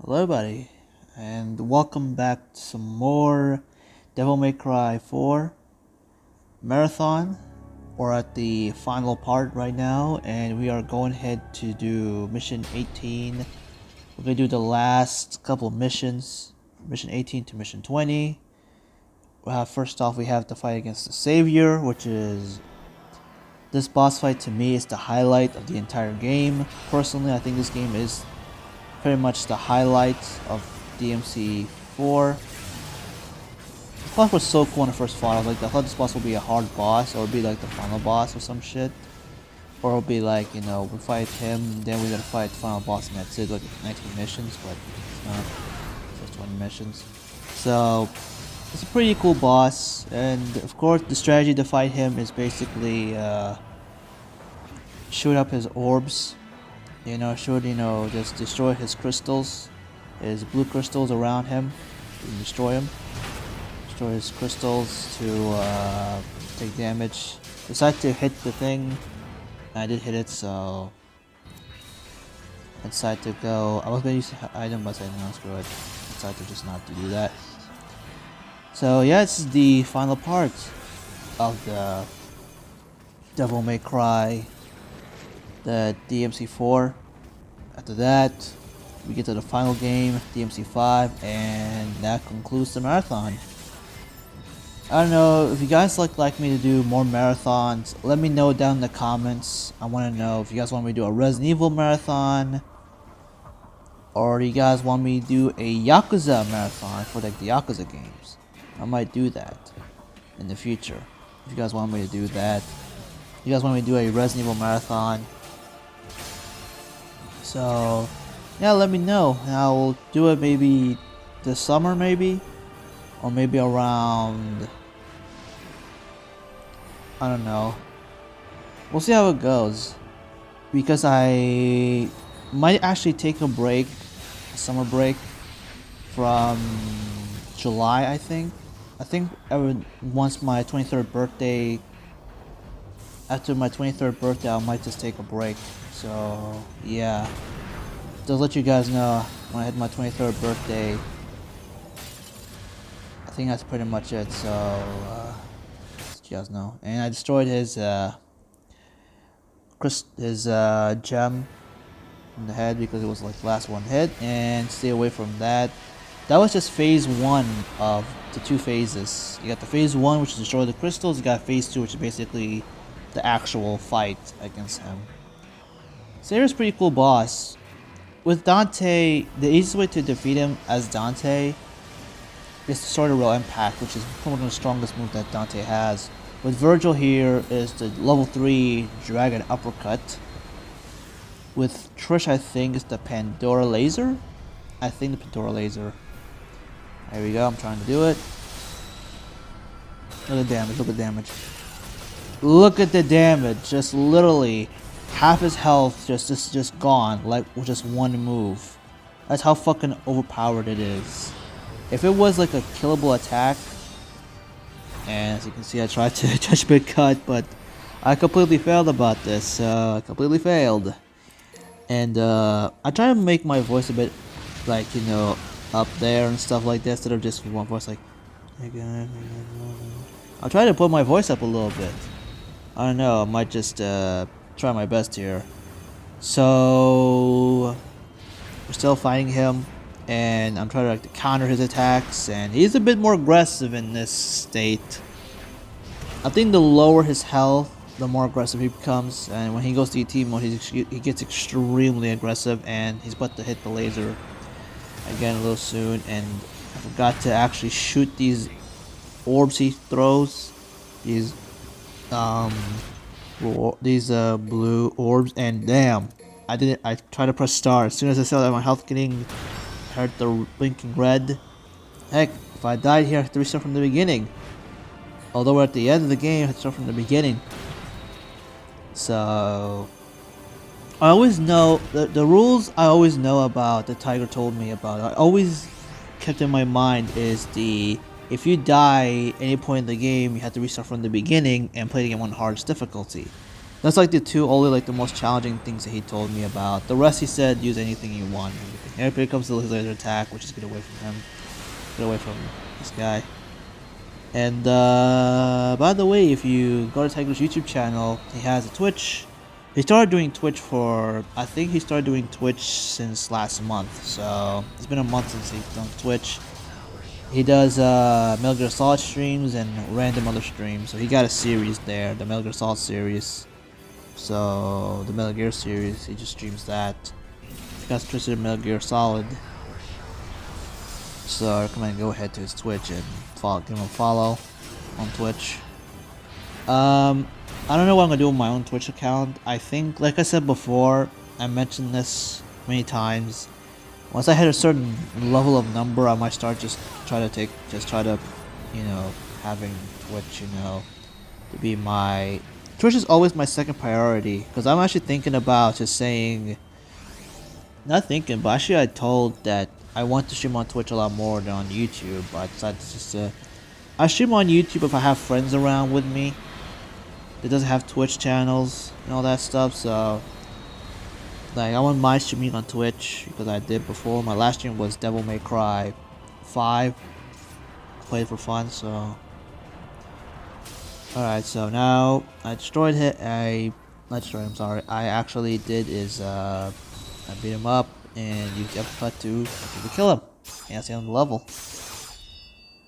Hello, everybody, and welcome back to some more Devil May Cry 4 Marathon. We're at the final part right now, and we are going ahead to do Mission 18. We're going to do the last couple of missions, Mission 18 to Mission 20. First off, we have to fight against the Savior, which is... This boss fight to me is the highlight of the entire game. Personally, I think this game is pretty much the highlight of DMC4. This boss was so cool when I first fought. I thought this boss would be a hard boss, or it'd be like the final boss or some shit. Or it'll be like, we fight him, then we gotta fight the final boss, and that's it, like 19 missions, but it's not. It's just 20 missions. So, it's a pretty cool boss, and of course, the strategy to fight him is basically, shoot up his orbs. Just destroy his crystals, his blue crystals around him. You can destroy him. Destroy his crystals to take damage. Decide to hit the thing. I did hit it, so I decided to go. I was gonna use the item, but I said no, screw it. I decided to just not to do that. So yeah, this is the final part of the Devil May Cry, the DMC4. After that, we get to the final game, DMC5, and that concludes the marathon. I don't know if you guys like me to do more marathons. Let me know down in the comments. I want to know if you guys want me to do a Resident Evil marathon, or do you guys want me to do a Yakuza marathon for like the Yakuza games. I might do that in the future. If you guys want me to do that, if you guys want me to do a Resident Evil marathon. So, yeah, let me know, and I will do it maybe this summer, maybe, or maybe around, I don't know. We'll see how it goes, because I might actually take a break, a summer break, from July, I think. Once my 23rd birthday, after my 23rd birthday, I might just take a break. So, yeah. Just let you guys know, when I had my 23rd birthday, I think that's pretty much it. So, just let you guys know. And I destroyed his gem in the head because it was like the last one hit, and stay away from that. That was just phase 1 of the 2 phases. You got the phase 1, which is destroy the crystals. You got phase 2, which is basically the actual fight against him. Savior's pretty cool boss. With Dante, the easiest way to defeat him as Dante is to start a real impact, which is one of the strongest moves that Dante has. With Virgil here is the level 3 Dragon Uppercut. With Trish, I think it's the Pandora Laser. I think the Pandora Laser. There we go, I'm trying to do it. Look at the damage, look at the damage. Look at the damage, just literally half his health just gone, like with just one move. That's how fucking overpowered it is. If it was like a killable attack, and as you can see I tried to touch big cut, but I completely failed about this. I completely failed. And I try to make my voice a bit like, up there and stuff like that, instead of just one voice like, I'll try to put my voice up a little bit. I don't know, I might just try my best here. So we're still fighting him, and I'm trying to counter his attacks, and he's a bit more aggressive in this state. I think the lower his health, the more aggressive he becomes, and when he goes to ET mode, he gets extremely aggressive, and he's about to hit the laser again a little soon. And I forgot to actually shoot these orbs he throws, these blue orbs, and damn, I tried to press star. As soon as I saw that my health getting hurt, the blinking red. Heck, if I died here, I have to restart from the beginning. Although we're at the end of the game, I have to start from the beginning. So I always know the rules. I always know about, the Tiger told me about. I always kept in my mind is if you die any point in the game, you have to restart from the beginning and play the game on hardest difficulty. That's like the two only like the most challenging things that he told me about. The rest he said use anything you want. Everything. Here comes the laser attack, which is get away from him. Get away from this guy. And by the way, if you go to Tiger's YouTube channel, he has a Twitch. He started doing Twitch I think he started doing Twitch since last month. So it's been a month since he's done Twitch. He does Metal Gear Solid streams and random other streams. So he got a series there, the Metal Gear Solid series. So the Metal Gear series, he just streams that. If you guys interested in Metal Gear Solid, so I recommend go ahead to his Twitch and give him a follow on Twitch. I don't know what I'm gonna do with my own Twitch account. I think, like I said before, I mentioned this many times. Once I hit a certain level of number, I might start having Twitch, to be my. Twitch is always my second priority, because I'm actually thinking about just saying, not thinking, but actually I told that I want to stream on Twitch a lot more than on YouTube. But I decided to I stream on YouTube if I have friends around with me that doesn't have Twitch channels and all that stuff. So like I wouldn't mind streaming on Twitch, because I did before. My last stream was Devil May Cry 5. Played for fun, so. Alright, so now I destroyed him. Not destroyed him, sorry. I actually did is I beat him up and used the uppercut to kill him. And that's the end of the level.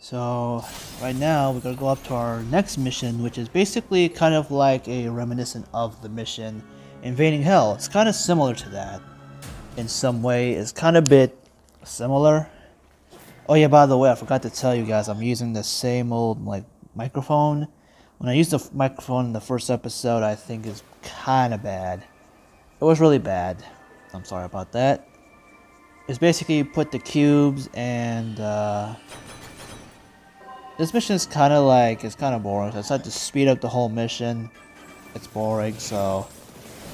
So right now we're gonna go up to our next mission, which is basically kind of like a reminiscent of the mission Invading Hell. It's kind of similar to that in some way. It's kind of a bit similar. Oh yeah, by the way, I forgot to tell you guys, I'm using the same old microphone. When I used the microphone in the first episode, I think it's kind of bad. It was really bad. I'm sorry about that. It's basically you put the cubes and this mission is kind of boring. So I decided to speed up the whole mission. It's boring, so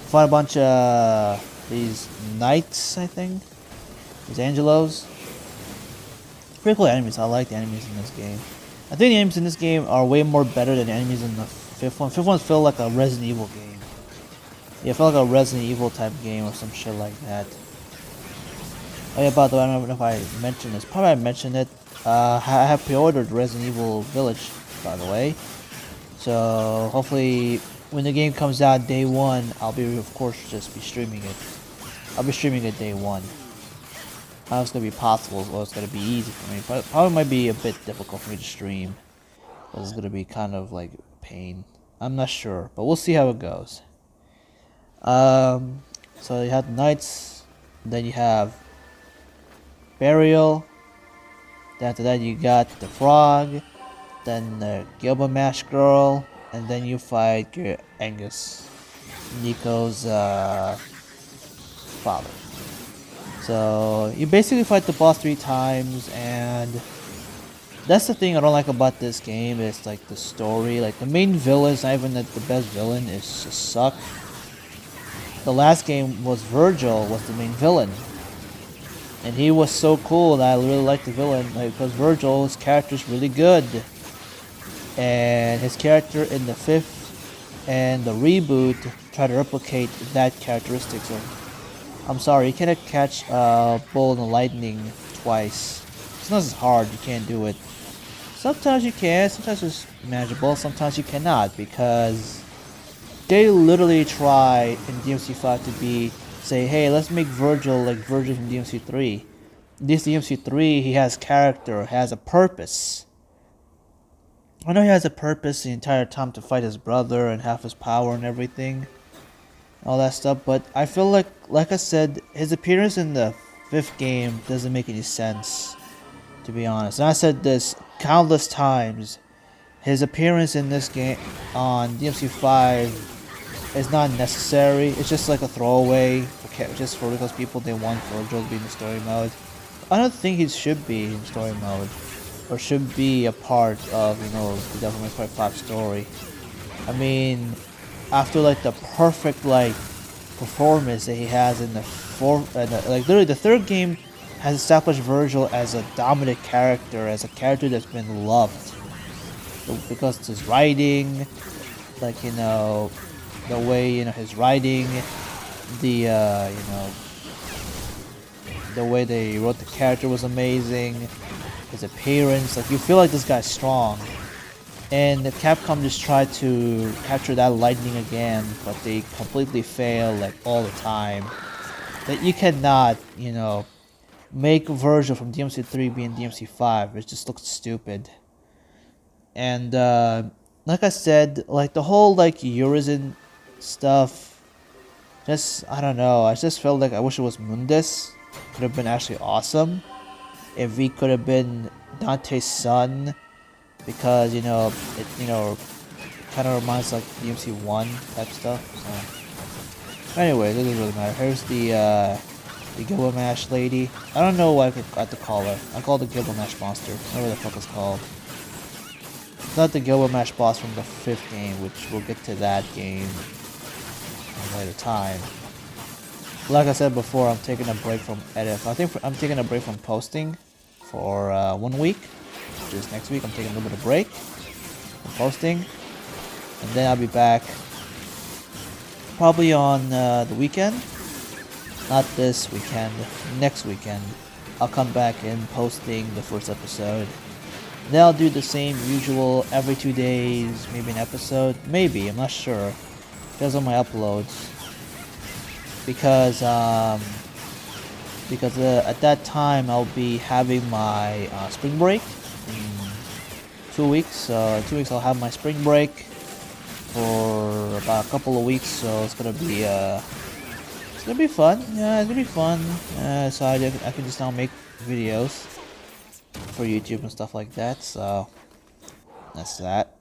find a bunch of these knights, I think. These Angelos. Pretty cool enemies. I like the enemies in this game. I think the enemies in this game are way more better than the enemies in the fifth one. Fifth one feel like a Resident Evil game. Yeah, it felt like a Resident Evil type game or some shit like that. Oh yeah, by the way, I don't know if I mentioned this. Probably I mentioned it. I have pre-ordered Resident Evil Village, by the way. So hopefully, when the game comes out day one, I'll be, of course, just be streaming it. I'll be streaming it day one. How it's gonna be possible, or it's gonna be easy for me. But probably might be a bit difficult for me to stream, because it's gonna be kind of like pain. I'm not sure, but we'll see how it goes. So you have the knights, then you have burial. Then after that you got the frog, then the Gilgamesh girl, and then you fight Angus, Nico's father. So you basically fight the boss 3 times, and that's the thing I don't like about this game, is like the story. Like the main villain is not even the best villain, it's just suck. The last game was Virgil was the main villain, and he was so cool that I really liked the villain, because Virgil's character is really good, and his character in the 5th and the reboot try to replicate that characteristic. So I'm sorry, you cannot catch a bull in the lightning twice. It's not as hard, you can't do it. Sometimes you can, sometimes it's manageable, sometimes you cannot, because they literally try in DMC5 to say, hey, let's make Virgil like Virgil from DMC3. This DMC3, he has character, has a purpose. I know he has a purpose the entire time to fight his brother and have his power and everything. All that stuff, but I feel like I said, his appearance in the 5th game doesn't make any sense, to be honest. And I said this countless times, his appearance in this game on DMC5 is not necessary. It's just like a throwaway, just for because people, they want Virgil to be in the story mode. I don't think he should be in story mode, or should be a part of, the Devil May Cry 5 story. I mean, after like the perfect performance that he has in the 4th, literally the 3rd game has established Virgil as a dominant character, as a character that's been loved, because his writing, The way, you know, his writing, the the way they wrote the character was amazing. His appearance, like, you feel like this guy's strong. And Capcom just tried to capture that lightning again, but they completely fail, like, all the time. That you cannot, you know, make Virgil from DMC3 be in DMC5. It just looks stupid. And like I said, like, the whole, like, Urizen stuff, just, I don't know, I just felt like I wish it was Mundus. Could have been actually awesome if he could have been Dante's son, because, you know, it, you know, kind of reminds like DMC1 type stuff. So anyway, it doesn't really matter. Here's the Gilgamesh lady. I don't know what I have to call her. I call it the Gilgamesh monster. Whatever the fuck it's called. It's not the Gilgamesh boss from the 5th game, which we'll get to that game at a later time. Like I said before, I'm taking a break from edit. I think I'm taking a break from posting for 1 week, which is next week. I'm taking a little bit of break from posting, and then I'll be back probably on the weekend. Not this weekend, next weekend. I'll come back and posting the first episode. Then I'll do the same usual every 2 days, maybe an episode. Maybe, I'm not sure. Depends on my uploads. Because at that time I'll be having my spring break in 2 weeks. In 2 weeks I'll have my spring break for about a couple of weeks. So it's gonna be fun. Yeah, it's gonna be fun. So I can just now make videos for YouTube and stuff like that. So that's that.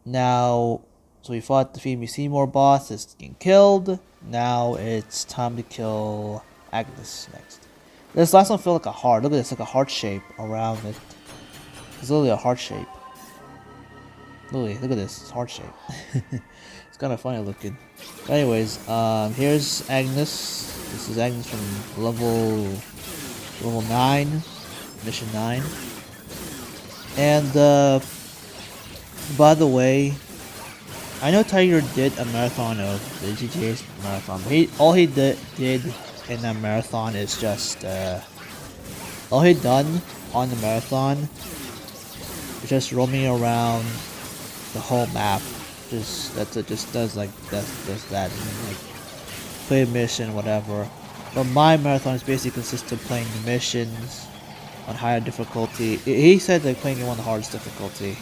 Now, so we fought the Phoebe Seymour boss. It's getting killed. Now it's time to kill Agnes next. This last one felt like a heart. Look at this, like a heart shape around it. It's literally a heart shape. Literally, look at this, it's heart shape. It's kind of funny looking. But anyways, here's Agnes. This is Agnes from level 9, mission 9. And by the way, I know Tiger did a marathon of the GTA marathon, but all he did in that marathon is just all he done on the marathon is just roaming around the whole map. Just does like that, like play a mission, whatever. But my marathon is basically consists of playing the missions on higher difficulty. He said they're playing it on the hardest difficulty.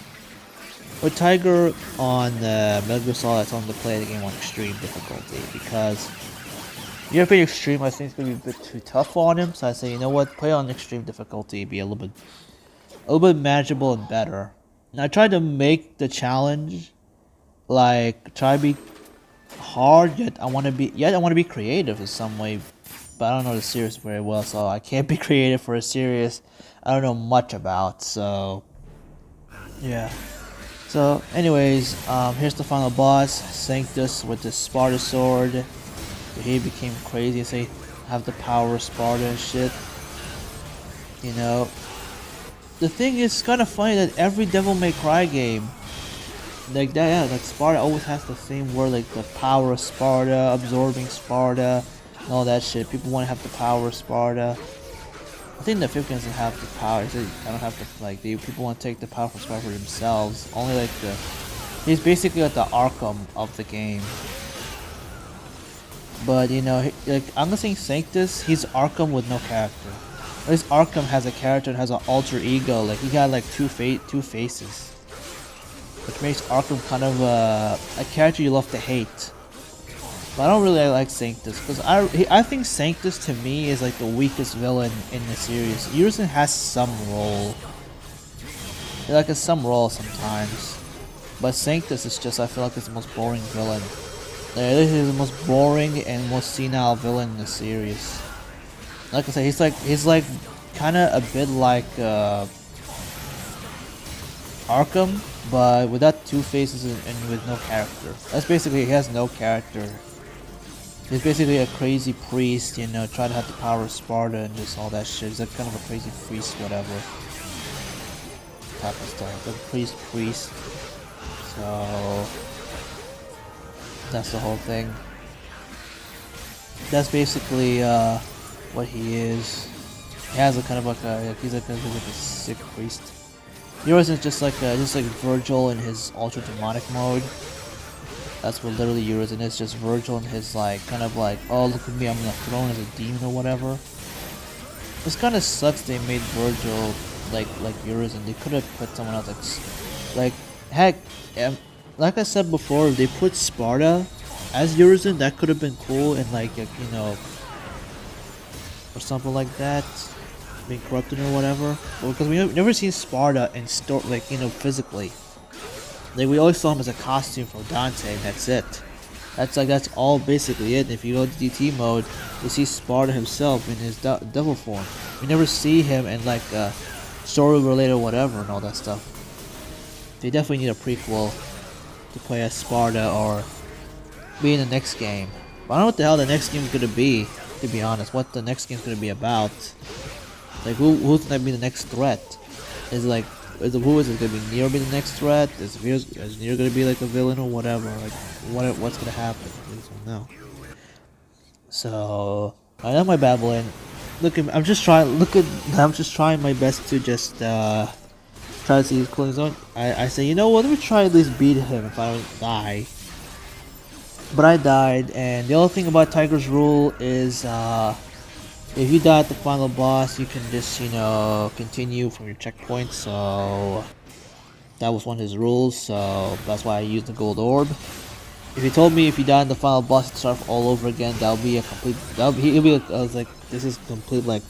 With Tiger on Metal Gear Solid, I told him to play the game on extreme difficulty, because if you're playing extreme, I think it's gonna be a bit too tough on him. So I say, you know what, play on extreme difficulty, be a little bit manageable and better. And I tried to make the challenge like try to be hard, yet I want to be creative in some way, but I don't know the series very well, so I can't be creative for a series I don't know much about. So yeah. So anyways, here's the final boss, Sanctus with the Sparta sword. He became crazy, so he have the power of Sparta and shit. You know, the thing is kind of funny that every Devil May Cry game, like that, yeah, like Sparta always has the same word, like the power of Sparta, absorbing Sparta, and all that shit. People want to have the power of Sparta. I think the 5th doesn't have the power. I don't have the, like, people want to take the power from Sparta for themselves. Only like he's basically like the Arkham of the game. But you know, like, I'm not saying Sanctus, he's Arkham with no character. At least Arkham has a character and has an alter ego. Like, he got like two faces, which makes Arkham kind of a character you love to hate. But I don't really like Sanctus, because I think Sanctus to me is like the weakest villain in the series. Urizen has some role, like some role sometimes, but Sanctus is just, I feel like it's the most boring villain. Like, this is the most boring and most senile villain in the series. Like I said, he's like kind of a bit like Arkham, but without two faces and with no character. That's basically, he has no character. He's basically a crazy priest, you know, trying to have the power of Sparta and just all that shit. He's like kind of a crazy priest, whatever type of stuff. Like a priest. So That's the whole thing. That's basically what he is. He has a kind of like a he's like a sick priest. Yours is just like Virgil in his ultra demonic mode. That's what literally Urizen is, just Virgil in his like kind of like, oh look at me, I'm on the throne as a demon or whatever. This kind of sucks they made Virgil like Urizen. They could have put someone else like heck, like I said before, if they put Sparta as Urizen, that could have been cool and like you know, or something like that, being corrupted or whatever. Well, because we've never seen Sparta in store like you know physically. Like we always saw him as a costume from Dante, and that's it. That's all basically it. If you go to DT mode, you see Sparta himself in his devil form. You never see him in like story related whatever and all that stuff. They definitely need a prequel to play as Sparta or be in the next game. But I don't know what the hell the next game is gonna be. To be honest, what the next game is gonna be about? Like who's gonna be the next threat? Is it like who is it gonna be? Nero be the next threat? Is Nero gonna be like a villain or whatever? Like what's gonna happen? I don't know. So I know my babbling. Look, I'm just trying. I'm just trying my best to just try to see his cooling zone. I say, you know what? Let me try at least beat him if I don't die. But I died, and the other thing about Tiger's Rule is if you die at the final boss, you can just, you know, continue from your checkpoint. So that was one of his rules, so that's why I used the gold orb. If he told me if you die in the final boss, to start all over again, that would be a complete. He'll be like, I was like, this is complete, like,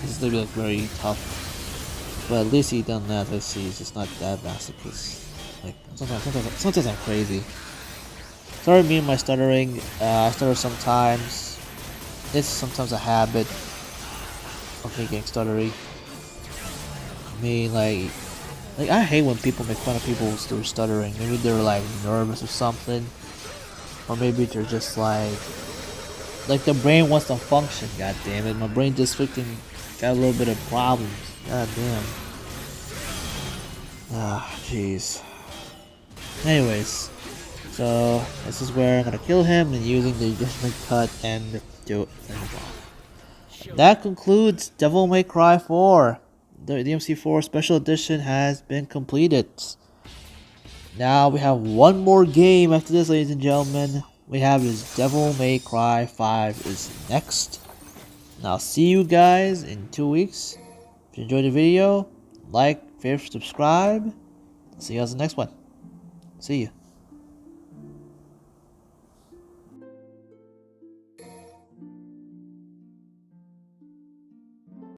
this is gonna be like very tough. But at least he done that. Let's see, it's just not that masochist. Like sometimes I'm crazy. Sorry, me and my stuttering. I stutter sometimes. It's sometimes a habit of me getting stuttery. I mean, like I hate when people make fun of people who stuttering. Maybe they're like nervous or something, or maybe they're just like the brain wants to function. God damn it, my brain just freaking got a little bit of problems. God damn. Ah, jeez. Anyways. So this is where I'm gonna kill him and using the adjustment cut and do it. That concludes Devil May Cry 4. The DMC4 Special Edition has been completed. Now we have one more game after this, ladies and gentlemen. We have is Devil May Cry 5 is next. And I'll see you guys in 2 weeks. If you enjoyed the video, like, favorite, subscribe. See you guys in the next one. See ya.